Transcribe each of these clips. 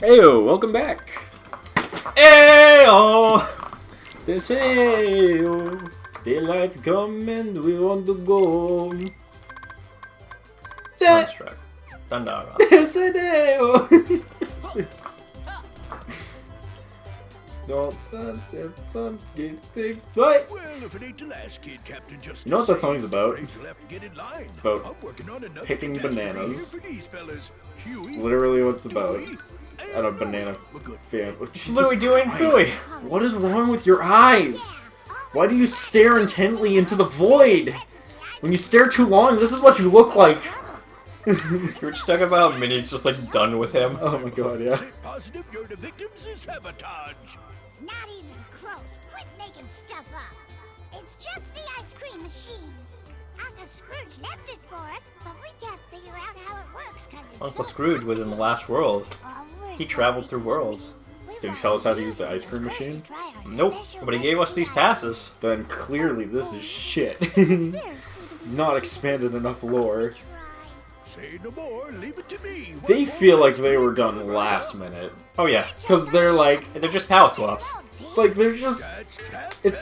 Heyo, welcome back. Ayo! They say, heyo, daylight come and we want to go home. Sunstruck. Dandara. They say, heyo. Don't get things right. Well, if it ain't the last kid, Captain Justice. You know what that song's about? Afraid you'll have to get in line. It's about I'm working on another picking catastrophe bananas. here for these fellas. It's Huey, literally what it's about. Dewey, At a banana We're good. fan. Oh, Jesus Louie doing Christ. Gooey. What is wrong with your eyes? Why do you stare intently into the void? When you stare too long, this is what you look like. You were just talking about how Minnie's just like done with him. Oh my god, yeah. Positive you're the victims of sabotage. Not even close. Quit making stuff up. It's just the ice cream machine. Uncle Scrooge left it for us, but we can't figure out how it works because it's Uncle so Scrooge was in the last world. complicated. He traveled through worlds. Did he tell us how to use the ice cream machine? Nope, but he gave us these passes. Then clearly this is shit. Not expanded enough lore. Say no more, leave it to me. They feel like they were done last minute. Oh yeah, Because they're like, they're just palette swaps. they're just, it's,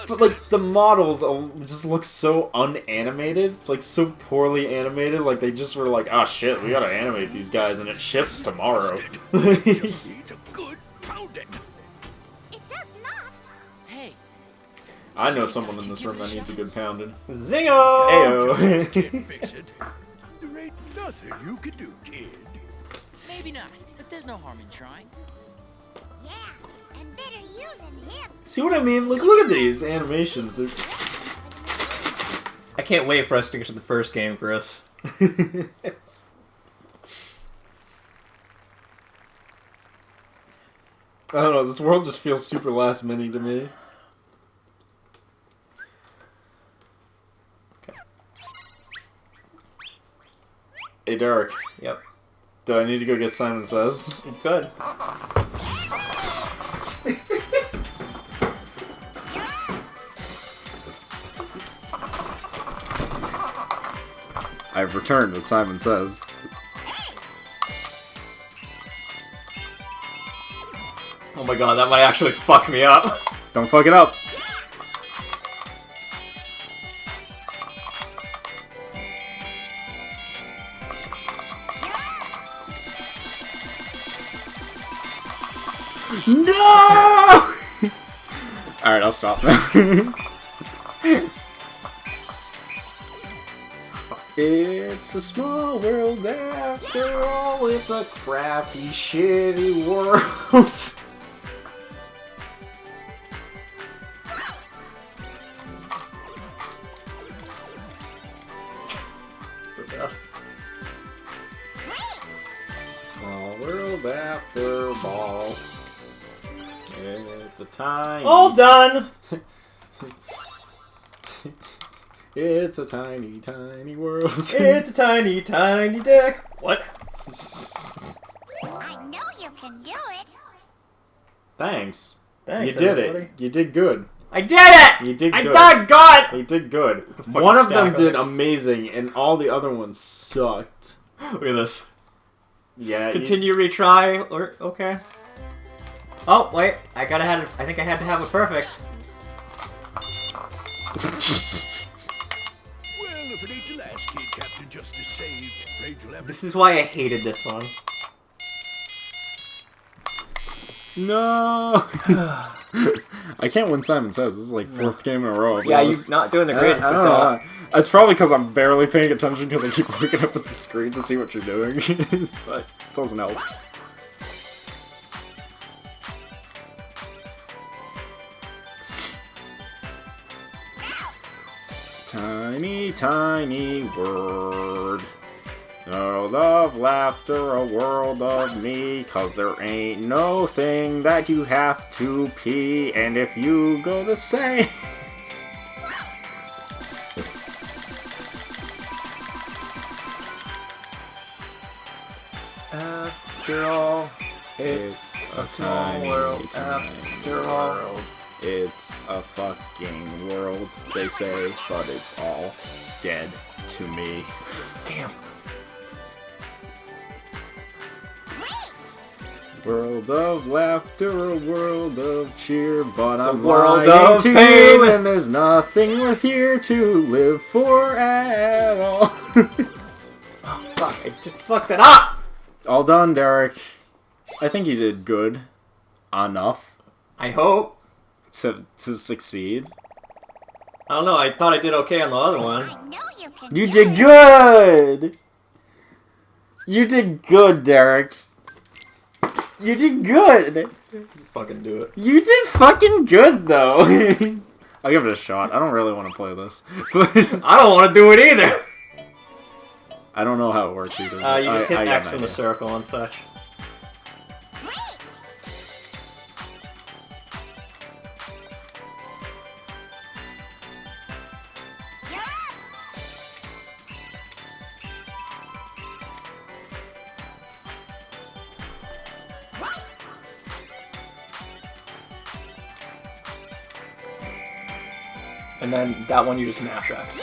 but like the models just look so unanimated, like so poorly animated, like they just were like, ah shit, we gotta animate these guys and it ships tomorrow. Just needs a good pounding. It does not. Hey, I know someone in this room that needs a good pounding. Zingo! Ayo. can't fix it. There ain't nothing you can do, kid. Maybe not, but there's no harm in trying. Yeah, and better you than him. See what I mean? Like, look at these animations. They're... I can't wait for us to get to the first game, Chris. It's- I don't know, this world just feels super last minute to me. Hey Derek, Yep. do I need to go get Simon Says? You could. I've returned with Simon Says. Oh my god, that might actually fuck me up. Don't fuck it up. No! Alright, I'll stop now. It's a small world after all. It's a crappy, shitty world. So bad. Small world after all. It's a tiny. All done! It's a tiny, tiny world. It's a tiny, tiny dick. What? I know you can do it. Thanks. Thanks, you did everybody. it. You did good. I did it! You did I good. got You did good. fucking One of them stack did up. amazing, and all the other ones sucked. Look at this. Yeah. Continue retry, or okay. Oh wait, I think I had to have a perfect. Well, if it ain't the last kid, Captain Justice saved. Afraid you'll have This is why I hated this one. No. I can't win Simon Says. This is like fourth game in a row. Yeah, you're not doing the greatest I with don't know. that. It's probably because I'm barely paying attention because I keep looking up at the screen to see what you're doing. But it doesn't help. Tiny, tiny word. A world of laughter, a world of me. Cause there ain't no thing that you have to pee. And if you go the same. After all, it's a small world. After all. It's a fucking world, they say, but it's all dead to me. Damn. World of laughter, a world of cheer, but I'm world lying of to pain. you, and there's nothing worth here to live for at all. Fuck, I just fucked it up! All done, Derek. I think you did good enough I hope. to succeed. I don't know, I thought I did okay on the other one. I know you can You do did it. good! You did good, Derek. You did good! Fucking do it. You did fucking good, though. I'll give it a shot. I don't really want to play this. But I don't want to do it either! I don't know how it works either. You just hit I got X an in the idea. circle and such. You're up. And then that one you just mash X.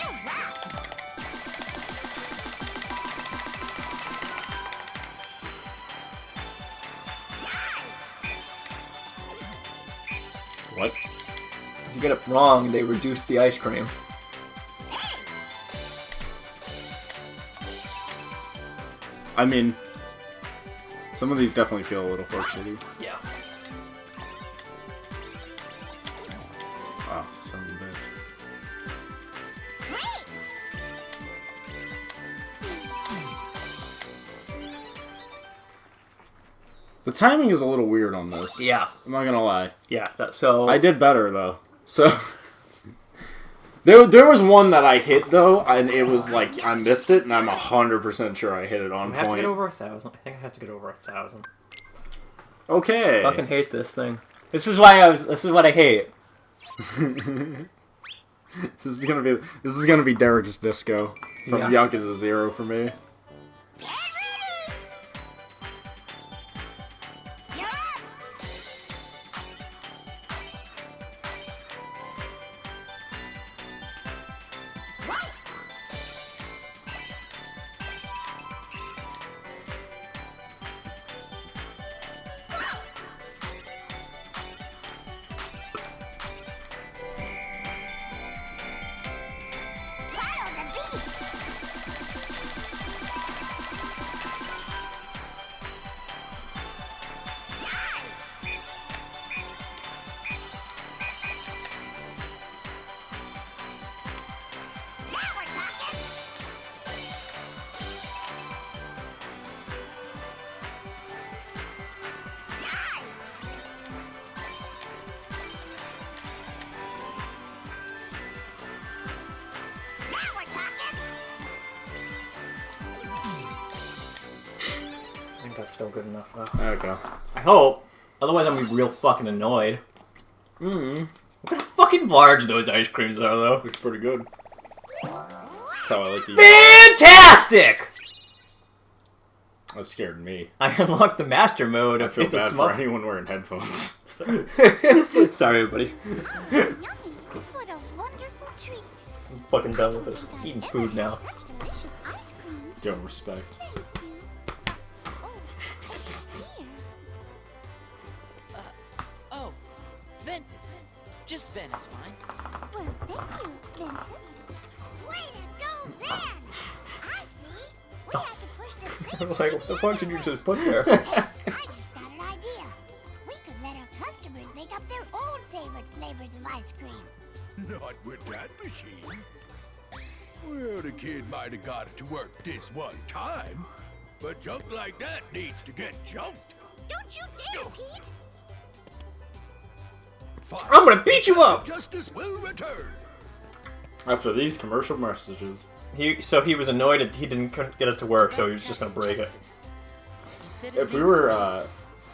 What? If you get it wrong, they reduce the ice cream. I mean, some of these definitely feel a little fortunate. Yeah. Oh, son of a bitch. The timing is a little weird on this. Yeah. I'm not gonna lie. Yeah, so... I did better though. So there was one that I hit though, and it was like I missed it, and I'm 100% sure I hit it on I have to point. get over 1,000. I think I have to get over 1,000. Okay. Fucking hate this thing. This is why this is what I hate. This is gonna be Derek's Disco from Yeah. Yakuza 0 for me. You're up. Follow the beat. Now we're talking. Now we're talking. I think that's still good enough, though. There we go. I hope. Otherwise, I'm gonna be real fucking annoyed. Mm. Look how fucking large those ice creams are, though. Looks pretty good. That's how I like to eat. Fantastic! That scared me. I unlocked the master mode. I If feel it's a bad small... for anyone wearing headphones. Sorry, everybody. Yummy. What a wonderful treat. I'm fucking done with this. Eating food now. Such delicious ice cream. Yo, respect. Thank you. Oh, dear. Oh, Ventus. Just Ben is fine. Well, thank you, Ventus. Way to go, Ven! I see. We had to push this I was like, what the fuck did you just put there? I just got an idea. We could let our customers make up their own favorite flavors of ice cream. Not with that machine. Well, the kid might have got it to work this one time, but junk like that needs to get junked. Don't you dare, Pete! Fine. I'm gonna beat you up! Justice will return. After these commercial messages. So he was annoyed that he couldn't get it to work, so he was just gonna break it. Justice. You said his If we name were was-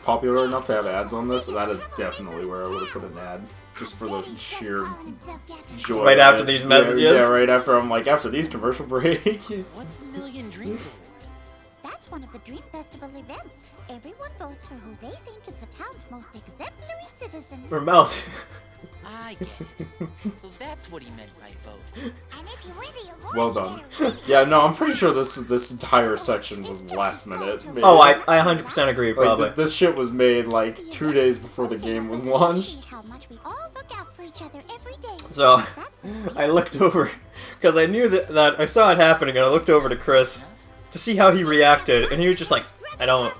popular enough to have ads on this, that is definitely where I would have put an ad. Just for the Maybe just sheer call himself Captain joy. Right of after it. these Yeah, messages? Yeah, right after. I'm like, after these commercial break. What's the Million Dreams Award? That's one of the Dream Festival events. Everyone votes for who they think is the town's most exemplary citizen. We're melting. I get it. So that's what he meant by vote. And if you win the award, Well you done. get a raise. Yeah, no, I'm pretty sure this entire section was last minute. Made. Oh, I 100% agree, Like, probably. this shit was made like 2 days before the game was launched. How much we all look out for each other every day. So, That's the spirit. I looked over, because I knew that I saw it happening, and I looked over to Chris to see how he reacted, and he was just like, I don't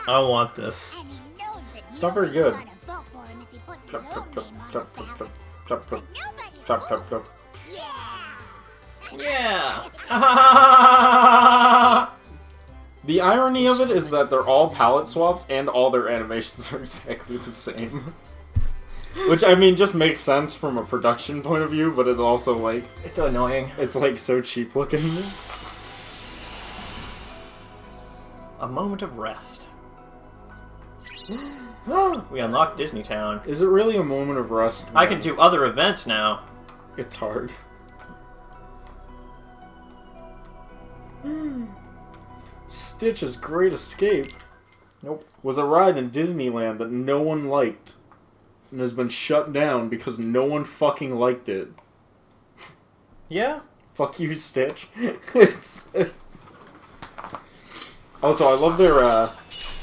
want this. And he knows that It's not very nobody's good. gonna vote for him if he puts his Plop, own plop, plop, name on plop, the plop, ballot. plop, plop, But nobody's plop, vote. plop, plop. Yeah. Yeah. The irony of it is that they're all palette swaps and all their animations are exactly the same. Which, I mean, just makes sense from a production point of view, but it's also, like, It's annoying. it's, like, so cheap looking. A moment of rest. We unlocked Disney Town. Is it really a moment of rest? I can do other events now. It's hard. Stitch's Great Escape was a ride in Disneyland that no one liked and has been shut down because no one fucking liked it. Yeah? Fuck you, Stitch. It's also, I love their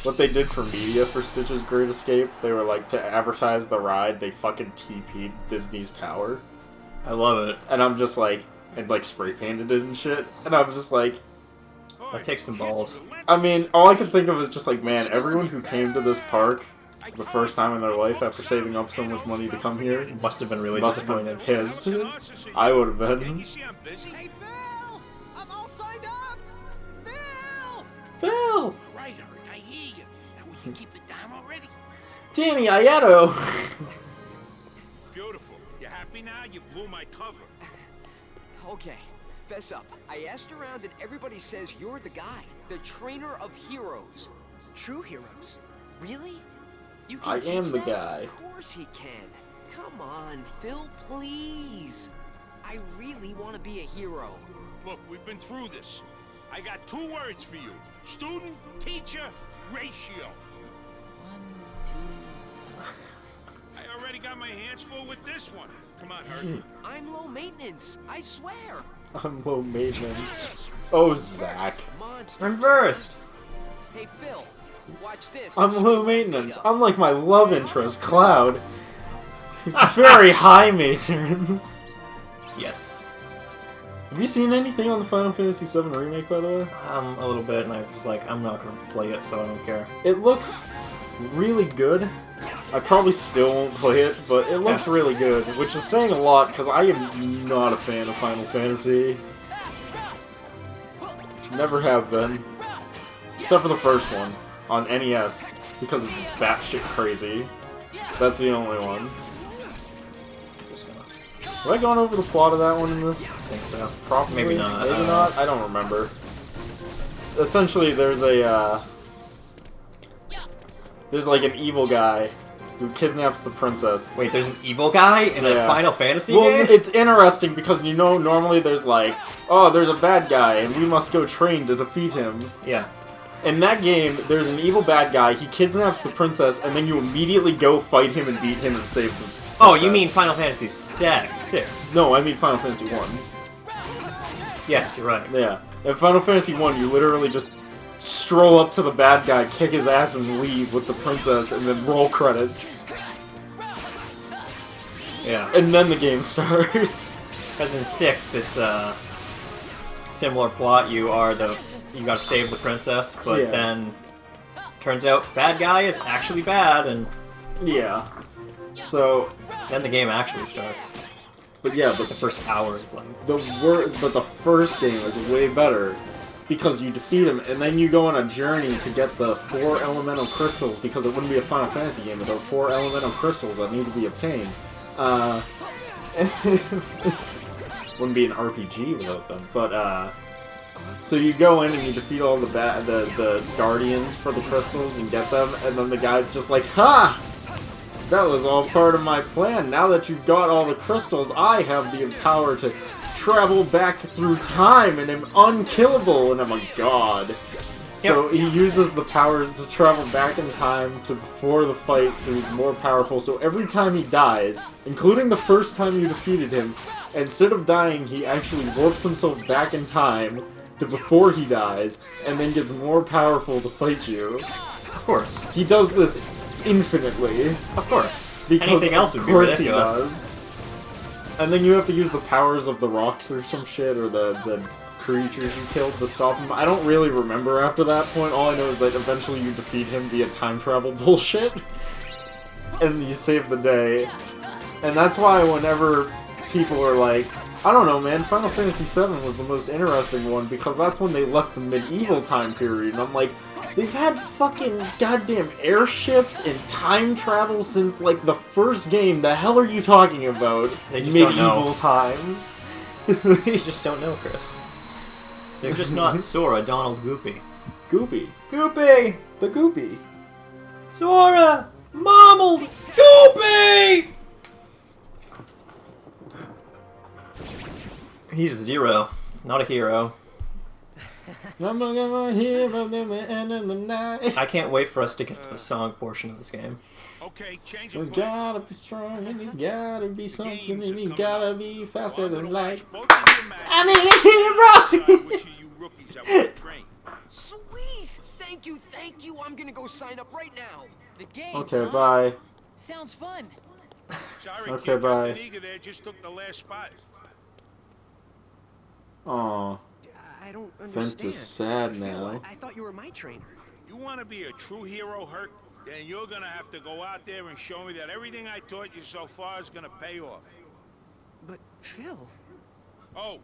what they did for media for Stitch's Great Escape. They were like, to advertise the ride, they fucking TP'd Disney's Tower. I love it. And I'm just like, and like spray painted it and shit. And I'm just like, That takes some balls. I mean, all I can think of is just like, man, everyone who came to this park the first time in their life after saving up so much money to come here Must have been really must have been disappointed. pissed. I would have been. You see I'm busy? Hey, Phil! I'm all signed up! Phil! Phil! All right, Art, I hear you. Now we can keep it down already. Danny Aietto! Beautiful. You happy now? You blew my cover. Okay, fess up. I asked around and everybody says you're the guy, the trainer of heroes. True heroes. Really? You I can am teach the that? guy. Of course he can. Come on, Phil, please. I really want to be a hero. Look, we've been through this. I got 2 words for you. Student, teacher, ratio. 1, 2... I already got my hands full with this one. Come on, Hurt. I'm low maintenance, I swear. I'm low maintenance. Oh, Zach. Monsters. I'm first. Hey, Phil, watch this. I'm low maintenance. I'm like my love interest, Cloud. He's very high maintenance. Yes. Have you seen anything on the Final Fantasy VII Remake, by the way? A little bit, and I was like, I'm not gonna play it, so I don't care. It looks really good. I probably still won't play it, but it looks really good, which is saying a lot, because I am not a fan of Final Fantasy. Never have been. Except for the first one, on NES, because it's batshit crazy. That's the only one. Have I gone over the plot of that one in this? I think so. Probably. Maybe not. I Maybe don't not. I don't remember. Essentially, there's a there's like an evil guy who kidnaps the princess. Wait, there's an evil guy in a Yeah. Final Fantasy Well, game? it's interesting because you know normally there's like, oh, there's a bad guy and we must go train to defeat him. Yeah. In that game, there's an evil bad guy. He kidnaps the princess, and then you immediately go fight him and beat him and save the princess. Oh, you mean Final Fantasy 6? No, I mean Final Fantasy 1. Yes, you're right. Yeah. In Final Fantasy 1, you literally just stroll up to the bad guy, kick his ass, and leave with the princess, and then roll credits. Yeah. And then the game starts. Because in 6, it's a similar plot. You gotta save the princess, but Yeah. then turns out bad guy is actually bad, and Yeah. So, then the game actually starts. but yeah, but The first hour is like, but the first game is way better because you defeat him and then you go on a journey to get the 4 elemental crystals because it wouldn't be a Final Fantasy game without 4 elemental crystals that need to be obtained. Wouldn't be an RPG without them, but so you go in and you defeat all the guardians for the crystals and get them, and then the guy's just like, ha! That was all part of my plan. Now that you've got all the crystals, I have the power to travel back through time and am unkillable, and I'm a god. So he uses the powers to travel back in time to before the fight, so he's more powerful. So every time he dies, including the first time you defeated him, instead of dying, he actually warps himself back in time to before he dies, and then gets more powerful to fight you. Of course. He does this infinitely. Of course. Because Anything else would be of course he ridiculous. does. And then you have to use the powers of the rocks or some shit, or the creatures you killed to stop him. I don't really remember after that point. All I know is that eventually you defeat him via time travel bullshit. And you save the day. And that's why whenever people are like, I don't know, man, Final Fantasy VII was the most interesting one, because that's when they left the medieval time period. And I'm like, they've had fucking goddamn airships and time travel since, like, the first game. The hell are you talking about? They just don't know. Medieval times. You just don't know, Chris. They're just not Sora, Donald Goopy. Goopy. Goopy! The Goopy. Sora! Mombled! Goopy! He's a zero, not a hero. I'm not gonna hear about them at the end of the night. I can't wait for us to get to the song portion of this game. Okay, change He's of gotta be strong, and he's gotta be something, and he's gotta be faster than light. I need a hero! Which of you rookies I want to train? Sweet! Thank you. I'm gonna go sign up right now. The game. Okay, bye. Sounds fun. Sorry, Okay, kid, bye. Captain Eager there just took the last spot. Aw, I don't Vent understand. is sad Phil, now. I thought you were my trainer. You want to be a true hero, Herc? Then you're gonna have to go out there and show me that everything I taught you so far is gonna pay off. But Phil, Oh,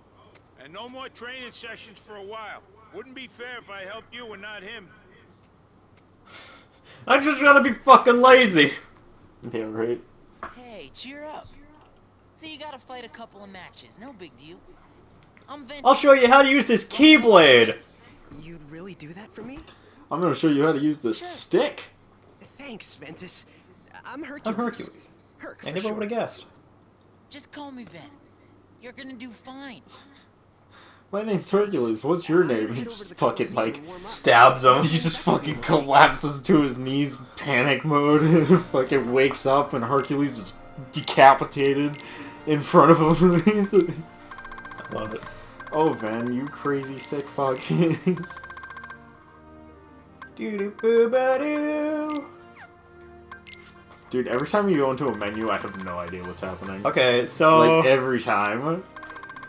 and no more training sessions for a while. Wouldn't be fair if I helped you and not him. I'm just gonna be fucking lazy! Yeah, right. Hey, cheer up. So you gotta fight a couple of matches. No big deal. I'm Vent. I'll show you how to use this Keyblade! you'd really do that for me? I'm gonna show you how to use this stick. Thanks, Ventus. I'm I'm Hercules. Hercules. Herc, I for never short. would have guessed. Just call me Vent. You're gonna do fine. My name's Hercules. What's your I'm gonna name? head He over to just the fucking, Colosseum like, and warm up. Stabs him. he just fucking collapses to his knees, panic mode, fucking wakes up, and Hercules is decapitated in front of him. He's like, I love it. oh, Ven, you crazy sick fuckers. Doo-doo-boo-ba-doo. Dude, every time you go into a menu, I have no idea what's happening. Okay, so Like, every time.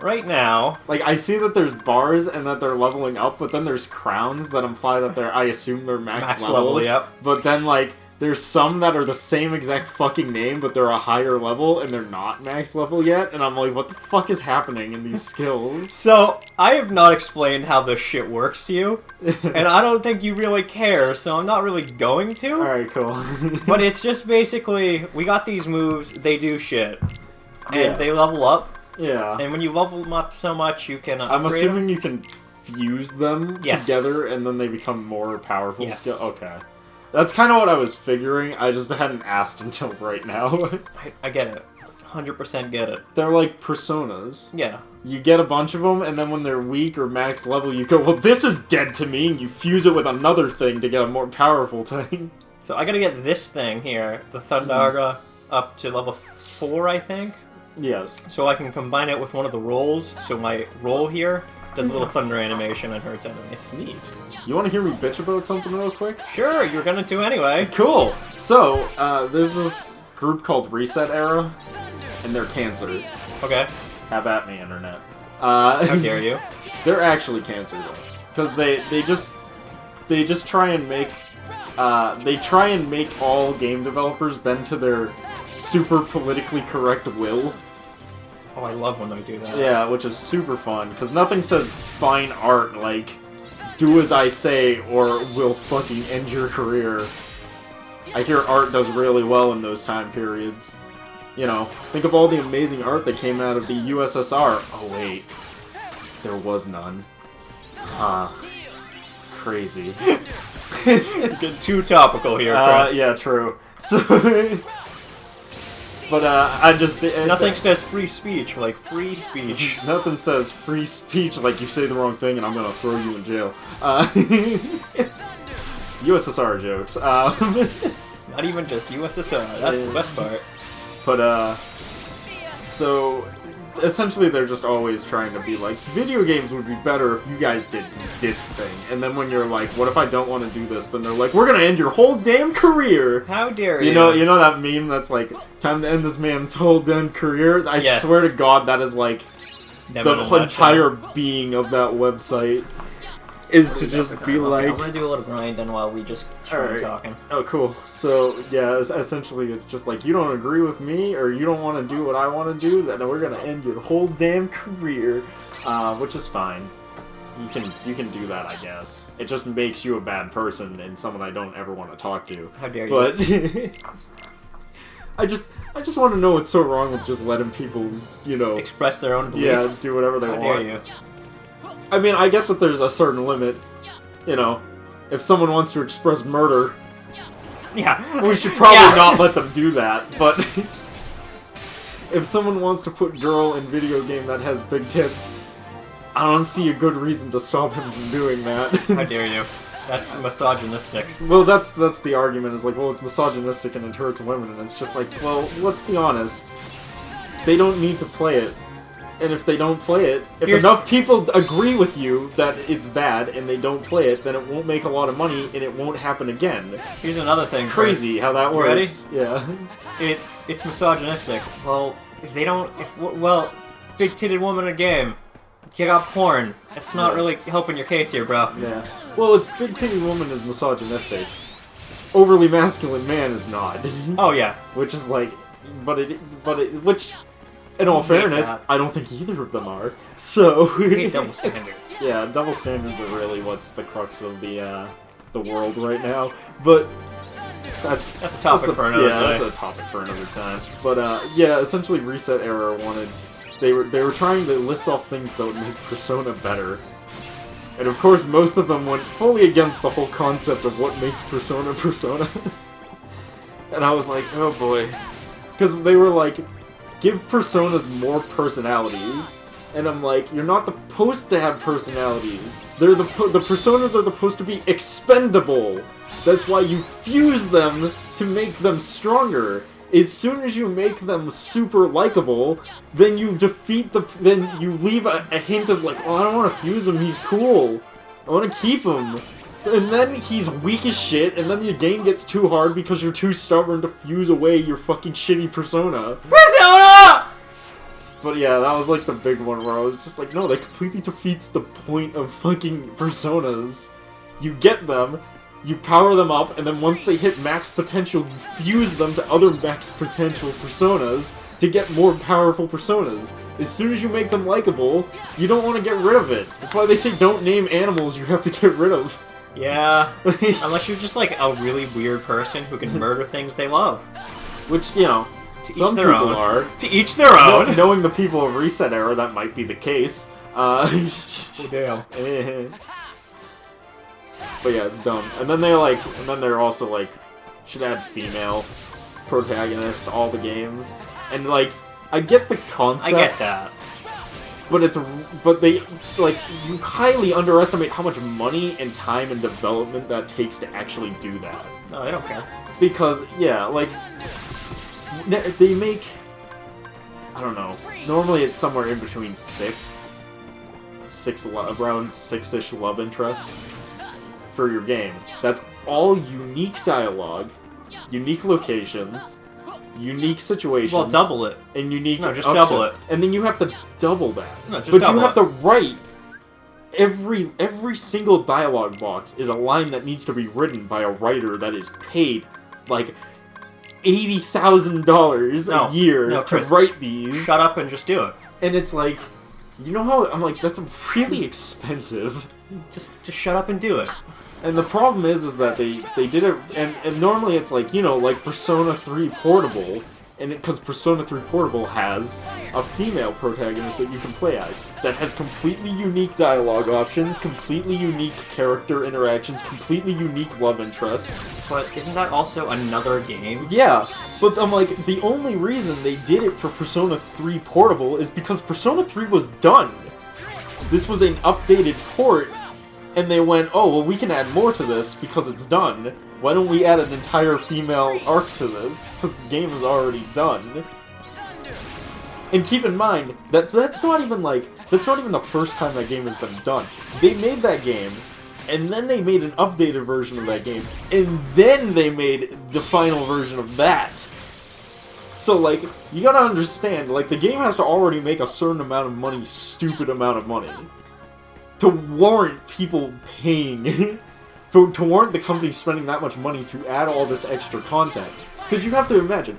right now, Like, I see that there's bars and that they're leveling up, but then there's crowns that imply that they're, I assume they're max level. yep. But then, like, there's some that are the same exact fucking name, but they're a higher level, and they're not max level yet, and I'm like, what the fuck is happening in these skills? So, I have not explained how this shit works to you, and I don't think you really care, so I'm not really going to. Alright, cool. But it's just basically, we got these moves, they do shit. And Yeah. they level up, Yeah. and when you level them up so much, you can I'm upgrade assuming you can fuse them Yes. together, and then they become more powerful Yes. still. Okay. That's kind of what I was figuring, I just hadn't asked until right now. I get it. 100% get it. They're like personas. Yeah. You get a bunch of them, and then when they're weak or max level, you go, well, this is dead to me, and you fuse it with another thing to get a more powerful thing. So I gotta get this thing here, the Thundaga, up to level 4, I think. Yes. So I can combine it with one of the rolls, so my roll here does a little thunder animation and hurts enemies. Neat. You want to hear me bitch about something real quick? Sure, you're gonna do anyway. Cool. So, there's this group called Reset Era, and they're cancer. Okay, Have at me, internet. how dare you. They're actually cancer though, because they just try and make all game developers bend to their super politically correct will. Oh, I love when they do that. Yeah, which is super fun, because nothing says fine art like do as I say or we'll fucking end your career. I hear art does really well in those time periods. You know, think of all the amazing art that came out of the USSR. Oh wait, there was none. Crazy. Get too topical here, Chris. Yeah, true. So, But I just Nothing says free speech like free speech. Nothing says free speech like you say the wrong thing and I'm gonna throw you in jail. It's USSR jokes. Not even just USSR. That's the best part. But so essentially they're just always trying to be like, video games would be better if you guys did this thing. And then when you're like, what if I don't want to do this? Then they're like, we're gonna end your whole damn career. How dare you? You know that meme that's like, time to end this man's whole damn career? I Yes. swear to God that is like Never the in a nutshell. entire being of that website is to just be Okay, like, I'm gonna do a little grinding while we just try Alright. talking. oh cool. So yeah, essentially it's just like, you don't agree with me or you don't want to do what I want to do, then we're gonna end your whole damn career, which is fine. You can do that, I guess. It just makes you a bad person and someone I don't ever want to talk to. How dare you? But I just want to know what's so wrong with just letting people, you know, Express their own yeah, beliefs. do whatever they How want. dare you? I mean, I get that there's a certain limit. You know, if someone wants to express murder, Yeah. we should probably Yeah. not let them do that. But if someone wants to put girl in video game that has big tits, I don't see a good reason to stop him from doing that. How dare you? That's misogynistic. Well, that's the argument. Is like, well, it's misogynistic and it hurts women, and it's just like, well, let's be honest. They don't need to play it. And if they don't play it, if enough people agree with you that it's bad and they don't play it, then it won't make a lot of money and it won't happen again. Here's another thing. Crazy how that You ready? works. Yeah. It's misogynistic. Well, if they don't, well, big titted woman in a game, you got porn. It's not really helping your case here, bro. Yeah. Well, it's big titty woman is misogynistic. Overly masculine man is not. Oh yeah. Which is like, which, in all fairness, that. I don't think either of them are. So. Hate double standards. Yeah, double standards are really what's the crux of the world right now. But that's a topic for another day. that's a topic for another time. But yeah, essentially Reset Era wanted they were trying to list off things that would make Persona better. And of course most of them went fully against the whole concept of what makes Persona Persona. And I was like, oh boy. Because they were like, give Personas more personalities. And I'm like, you're not supposed to have personalities. They're the Personas are supposed to be expendable. That's why you fuse them to make them stronger. As soon as you make them super likable, then you defeat then you leave a hint of like, oh, I don't want to fuse him, he's cool. I want to keep him. And then he's weak as shit, and then the game gets too hard because you're too stubborn to fuse away your fucking shitty persona. Persona! But yeah, that was like the big one where I was just like, no, that completely defeats the point of fucking personas. You get them, you power them up, and then once they hit max potential, you fuse them to other max potential personas to get more powerful personas. As soon as you make them likable, you don't want to get rid of it. That's why they say don't name animals you have to get rid of. Yeah. Unless you're just like a really weird person who can murder things they love. Which, you know, To some each their people own. are. To each their own. Knowing the people of Reset Era, that might be the case. Oh damn. But yeah, it's dumb. And then they're also like, should add female protagonist to all the games. And like, I get the concept. I get that. But they, like, you highly underestimate how much money and time and development that takes to actually do that. No, they don't care. Because, yeah, like, they make, I don't know, normally it's somewhere in between around six-ish love interests for your game. That's all unique dialogue, unique locations, unique situations. Well, double it. And unique No, just options. double it. And then you have to double that. No, just but double you have it. to write every single dialogue box is a line that needs to be written by a writer that is paid like $80,000 a year to Chris, write these. Shut up and just do it. And it's like, you know how I'm like, that's really expensive. Just shut up and do it. And the problem is that they did it, and normally it's like, you know, like Persona 3 Portable, And because Persona 3 Portable has a female protagonist that you can play as, that has completely unique dialogue options, completely unique character interactions, completely unique love interests. But isn't that also another game? Yeah, but I'm like, the only reason they did it for Persona 3 Portable is because Persona 3 was done. This was an updated port, and they went, oh, well, we can add more to this because it's done. Why don't we add an entire female arc to this? Because the game is already done. And keep in mind, that's not even the first time that game has been done. They made that game, and then they made an updated version of that game, and then they made the final version of that. So, like, you gotta understand, like, the game has to already make a certain amount of money, stupid amount of money, to warrant people paying, to warrant the company spending that much money to add all this extra content. Because you have to imagine,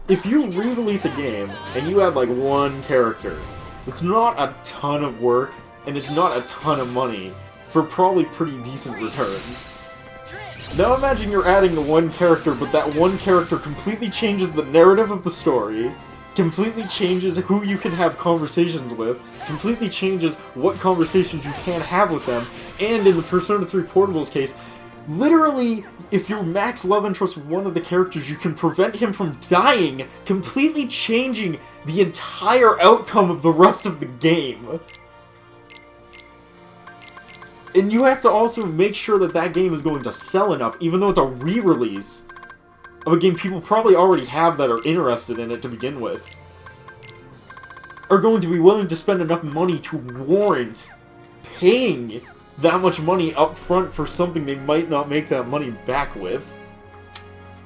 if you re-release a game, and you add, like, one character, it's not a ton of work, and it's not a ton of money, for probably pretty decent returns. Now imagine you're adding the one character, but that one character completely changes the narrative of the story, completely changes who you can have conversations with, completely changes what conversations you can have with them, and in the Persona 3 Portable's case, literally, if you max love interest with one of the characters, you can prevent him from dying, completely changing the entire outcome of the rest of the game. And you have to also make sure that that game is going to sell enough, even though it's a re-release of a game people probably already have that are interested in it to begin with, are going to be willing to spend enough money to warrant paying that much money up front for something they might not make that money back with.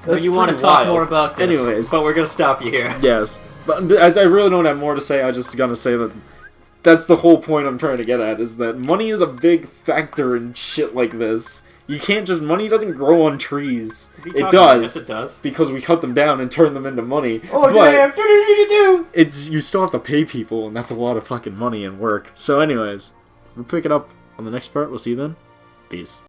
But you want to talk more about this. Anyways. But we're gonna stop you here. Yes, but I really don't have more to say. I just gotta say that that's the whole point I'm trying to get at, is that money is a big factor in shit like this. You can't just... Money doesn't grow on trees. It does. Yes, it does. Because we cut them down and turn them into money. Oh, but damn! it's... You still have to pay people, and that's a lot of fucking money and work. So anyways, we'll pick it up on the next part. We'll see you then. Peace.